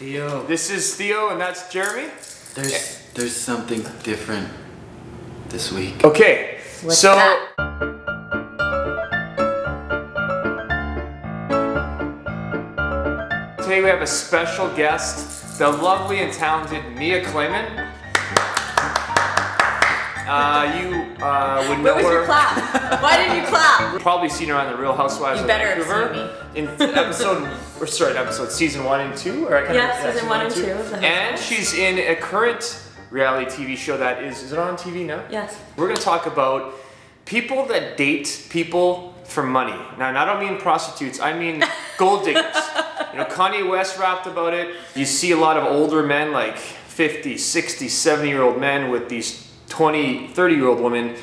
Theo. This is Theo, and that's Jeremy. There's something different this week. Okay, What's that? Today we have a special guest, the lovely and talented Claman. You would know Where was your clap? Why didn't you clap? You've probably seen her on The Real Housewives You of better have Vancouver. seen In episode season 1 and 2, or I can't remember. Season 1 and 2. And she's in a current reality TV show that is it on TV now? Yes. We're gonna talk about people that date people for money. Now, I don't mean prostitutes, I mean gold diggers. You know, Kanye West rapped about it. You see a lot of older men, like 50, 60, 70-year-old men with these 20, 30-year-old women.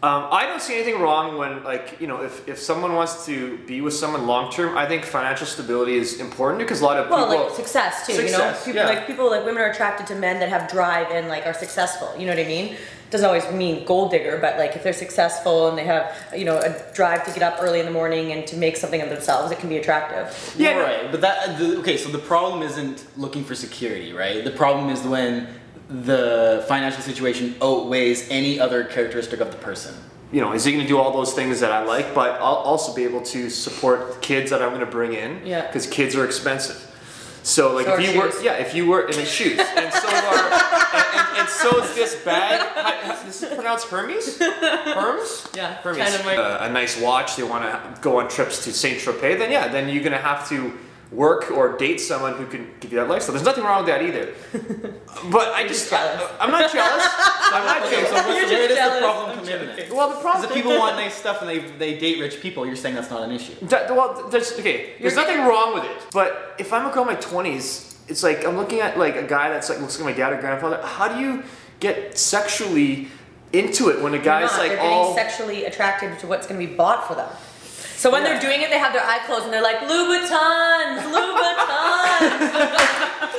I don't see anything wrong when, like, you know, if someone wants to be with someone long-term, I think financial stability is important because a lot of people... Well, like success too, you know? People, like women are attracted to men that have drive and like are successful, you know what I mean? Doesn't always mean gold digger, but like if they're successful and they have, you know, a drive to get up early in the morning and to make something of themselves, it can be attractive. Yeah, right. But okay, so the problem isn't looking for security, right? The problem is when the financial situation outweighs any other characteristic of the person. You know, is he going to do all those things that I like, but I'll also be able to support kids that I'm going to bring in, because kids are expensive. So like if you were in his shoes, and so and so is this bag. This is pronounced Hermes? Hermes? Yeah, Hermes. kind of like a nice watch. They want to go on trips to Saint Tropez. Then you're going to have to work or date someone who can give you that lifestyle. There's nothing wrong with that either. But I'm not jealous. I'm not jealous. So where does the problem come in? Well, the problem is if people want nice stuff and they date rich people, you're saying that's not an issue. There's nothing wrong with it. But if I'm a girl in my 20s, it's like I'm looking at like a guy that's like looks like my dad or grandfather. How do you get sexually into it when a guy's they're getting sexually attracted to what's going to be bought for them? So when they're doing it, they have their eye closed and they're like, Louboutins, Louboutins.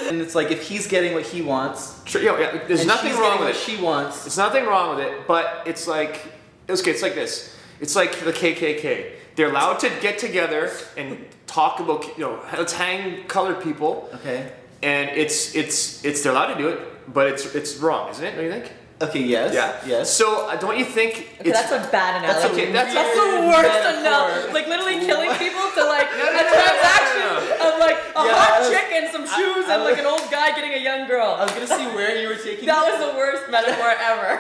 And it's like, if he's getting what he wants, there's nothing wrong with it. What she wants. There's nothing wrong with it, but it's like, it's like this. It's like the KKK. They're allowed to get together and talk about, you know, let's hang colored people. Okay. And they're allowed to do it, but it's wrong, isn't it? Don't you think? Okay, yes. Yeah. Yes. So don't you think that's a bad analogy. That's the worst analogy. Like literally killing people to like a transaction of like a hot chick and some shoes and like an old guy getting a young girl. I was gonna see where you were taking that was the worst metaphor ever.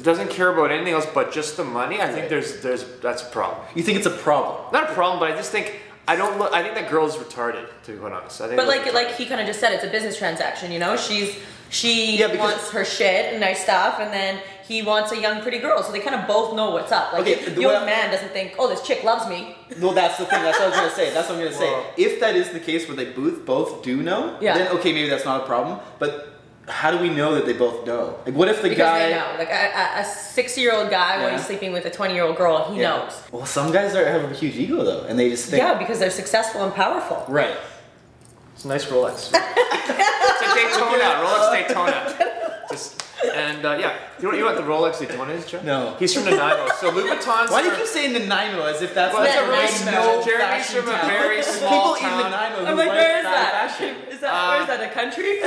Doesn't care about anything else but just the money. I think that's a problem. You think it's a problem? Not a problem, but I just think I think that girl's retarded, to be quite honest. I think but like he kind of just said, it's a business transaction, you know? She wants her shit and nice stuff, and then he wants a young pretty girl, so they kind of both know what's up. Like the old man doesn't think, oh, this chick loves me. Well, that's the thing, that's what I was going to say. That's what I'm going to say. If that is the case where they both do know, then okay, maybe that's not a problem, but how do we know that they both know? Like, what if the guy... Because they know. Like, a 60-year-old guy when he's sleeping with a 20-year-old girl, he knows. Well, some guys have a huge ego, though, and they just think... Yeah, because they're successful and powerful. Right. It's a nice Rolex. It's a Daytona, Rolex Daytona. You know what the Rolex Daytona is, Joe? No. He's from Nanaimo, so Louboutins. Why do you keep saying Nanaimo as if that's a really small... Jeremy's from a very small town. People in Nanaimo I'm like, where is that? Where is that, a country?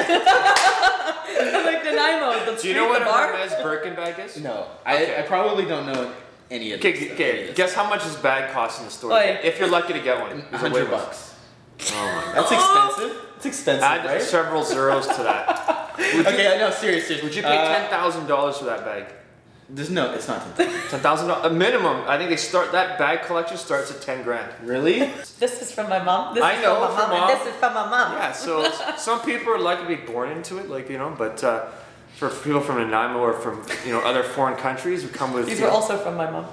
I'm like, Nanaimo, the street, do you know what the bar? a Hermes Birkin bag is? No. I probably don't know any of this. Okay, guess how much this bag costs in the store? If you're lucky to get one. $100. Oh my God. That's expensive. It's expensive, Add several zeros to that. Okay, no, seriously. Would you pay $10,000 for that bag? It's not $10,000. $10,000? A minimum. I think that bag collection starts at 10 grand. Really? This is from my mom. This is from my mom. Yeah, so some people are likely to be born into it, like, you know, but for people from Nanaimo or from, you know, other foreign countries who come with... These were also from my mom.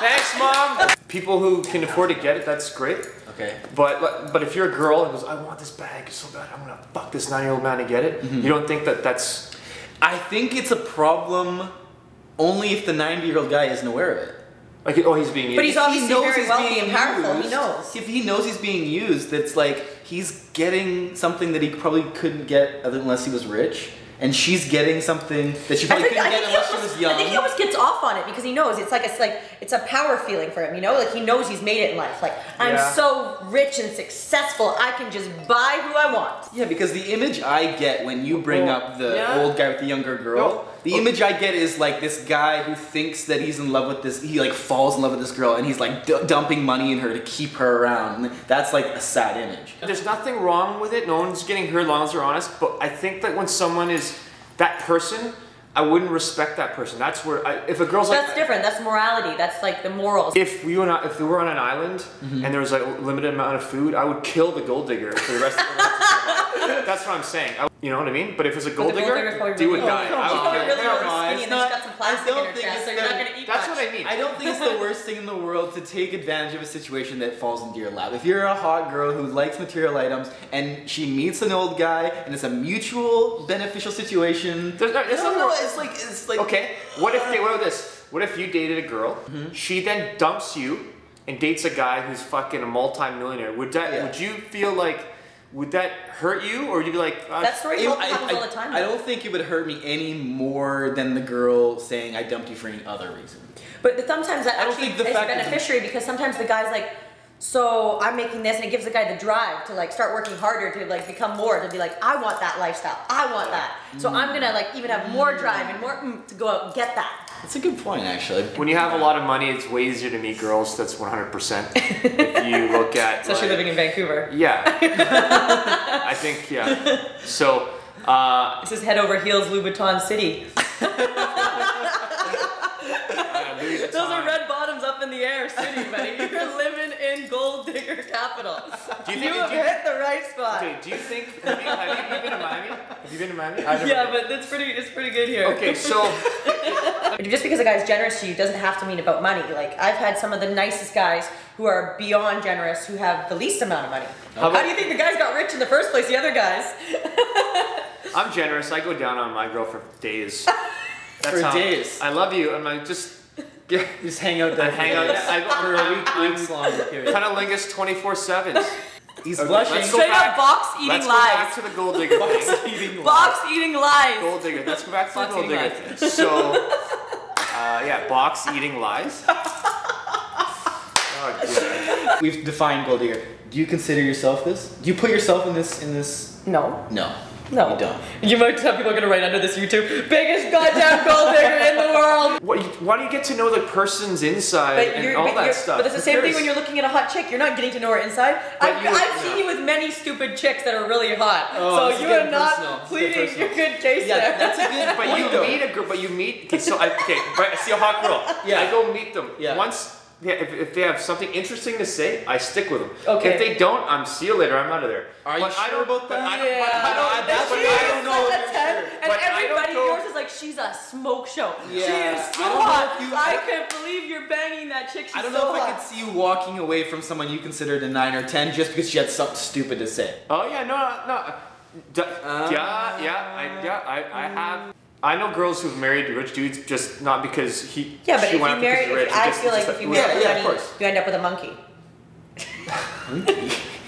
Thanks, Mom! People who can afford to get it, that's great. Okay. But if you're a girl and goes, I want this bag so bad, I'm gonna fuck this 9-year-old man to get it, you don't think that's... I think it's a problem only if the 90-year-old guy isn't aware of it. Like, oh, he's being used. But he's obviously very wealthy and powerful, he knows. If he knows he's being used, it's like he's getting something that he probably couldn't get unless he was rich. And she's getting something that she probably couldn't get unless she was young. I think he almost gets off on it because he knows it's it's a power feeling for him, you know? Like he knows he's made it in life. Like, I'm so rich and successful, I can just buy who I want. Yeah, because the image I get when you bring up the old guy with the younger girl, the image I get is like this guy who thinks that he's in love with this, he like falls in love with this girl and he's like dumping money in her to keep her around. And that's like a sad image. There's nothing wrong with it, no one's getting hurt as long as they're honest, but I think that when someone is that person, I wouldn't respect that person. That's where, if a girl's like... That's different, that's morality, that's like the morals. If we were on an island and there was like a limited amount of food, I would kill the gold digger for the rest of the life. That's what I'm saying. You know what I mean? But if it's a gold digger, do or die. That's what I mean. I don't think it's the worst thing in the world to take advantage of a situation that falls into your lap. If you're a hot girl who likes material items and she meets an old guy and it's a mutual beneficial situation, it's like okay. What if you dated a girl, she then dumps you and dates a guy who's fucking a multi-millionaire? Would you feel like, would that hurt you, or would you be like... that story happens all the time. I don't think it would hurt me any more than the girl saying I dumped you for any other reason. But sometimes that actually is beneficiary, because sometimes the guy's like, so I'm making this, and it gives the guy the drive to like start working harder to like become more, to be like, I want that lifestyle, I want that. So I'm gonna like even have more drive and more to go out and get that. That's a good point, actually. When you have a lot of money, it's way easier to meet girls. That's 100%. If you look at... Especially living in Vancouver. Yeah. I think, yeah. So... this is head over heels Louboutin City. Those are red bottoms up in the air city, buddy. You're living in gold digger capital. You have hit the right spot. Okay, do you think... Have you been to Miami? Have you been to Miami? Yeah, but it's pretty good here. Okay, so... Just because a guy's generous to you doesn't have to mean about money. Like, I've had some of the nicest guys who are beyond generous who have the least amount of money. How do you think the guys got rich in the first place, the other guys? I'm generous. I go down on my girl for days. Days? I love you. I'm like, just hang out there. I go for a weeks long period. Cunnilingus 24/7. He's blushing. Straight up box eating lies. Let's go back to the gold digger thing. Box eating lies. Gold digger. Let's go back to the gold digger thing. So, yeah, box eating lies. Oh, we've defined gold digger. Do you consider yourself this? Do you put yourself in this? No. No. No. You don't. You might have people are gonna write under this YouTube, biggest goddamn gold digger in the world. Why do you get to know the person's inside and all that stuff? But it's the same thing when you're looking at a hot chick. You're not getting to know her inside. I've seen you with many stupid chicks that are really hot. So you are not pleading a good case there. That's a good But you meet a girl, okay, so I see a hot girl. Yeah. I go meet them. Yeah. Once, if they have something interesting to say, I stick with them. Okay. If they don't, see you later, I'm out of there. Are you sure about that? I don't know if you're sure. And everybody yours is like, she's a smoke show. Yeah. She is so hot. I can't believe you're banging that chick. She's so hot. I don't know if I could see you walking away from someone you considered a 9 or 10 just because she had something stupid to say. Oh yeah, no. I have. I know girls who've married rich dudes just not because he. Yeah, but she if went you up marry, because he's rich. I feel like if you marry of course. you end up with a monkey.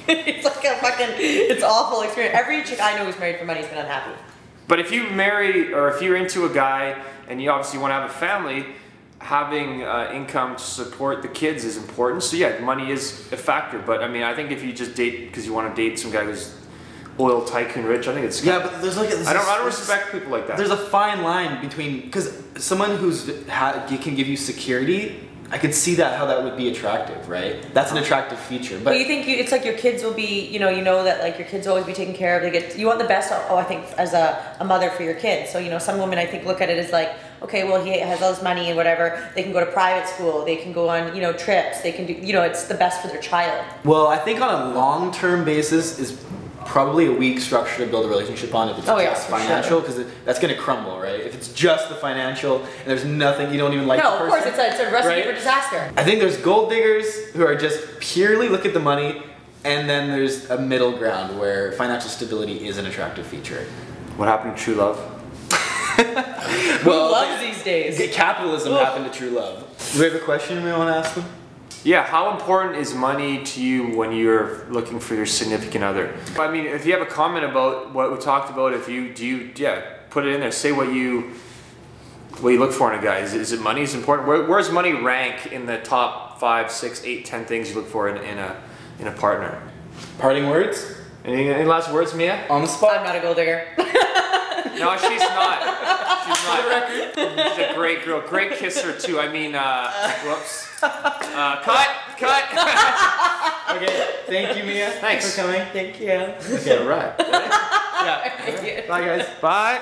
It's like a fucking, it's awful experience. Every chick I know who's married for money has been unhappy. But if you marry, or if you're into a guy and you obviously want to have a family, having income to support the kids is important. So yeah, money is a factor. But I mean, I think if you just date because you want to date some guy who's oil tycoon rich, I think it's but there's like I don't respect people like that. There's a fine line between, because someone who's can give you security, I could see how that would be attractive, right? That's an attractive feature. But you think it's like your kids will be, you know that like your kids will always be taken care of. You want the best. I think as a mother for your kids. So some women I think look at it as like, okay, well he has all this money and whatever. They can go to private school. They can go on trips. They can do it's the best for their child. Well, I think on a long-term basis is probably a weak structure to build a relationship on if it's just financial, because that's going to crumble, right? If it's just the financial and there's nothing, you don't even like the person. No, of course, it's a recipe for disaster. I think there's gold diggers who are just purely look at the money, and then there's a middle ground where financial stability is an attractive feature. What happened to true love? Who loves these days? Capitalism happened to true love. Do we have a question we want to ask them? Yeah, how important is money to you when you're looking for your significant other? I mean, if you have a comment about what we talked about, put it in there. Say what you what you look for in a guy? Is it money? Is important? Where's money rank in the top 5, 6, 8, 10 things you look for in a partner? Parting words? Any last words, Mia? On the spot. I'm not a gold digger. No, she's not. She's not. She's a great girl. Great kisser too. I mean, whoops. Cut. Okay, thank you, Mia. Thanks for coming. Thank you. Okay, right. Yeah. Bye, guys. Bye.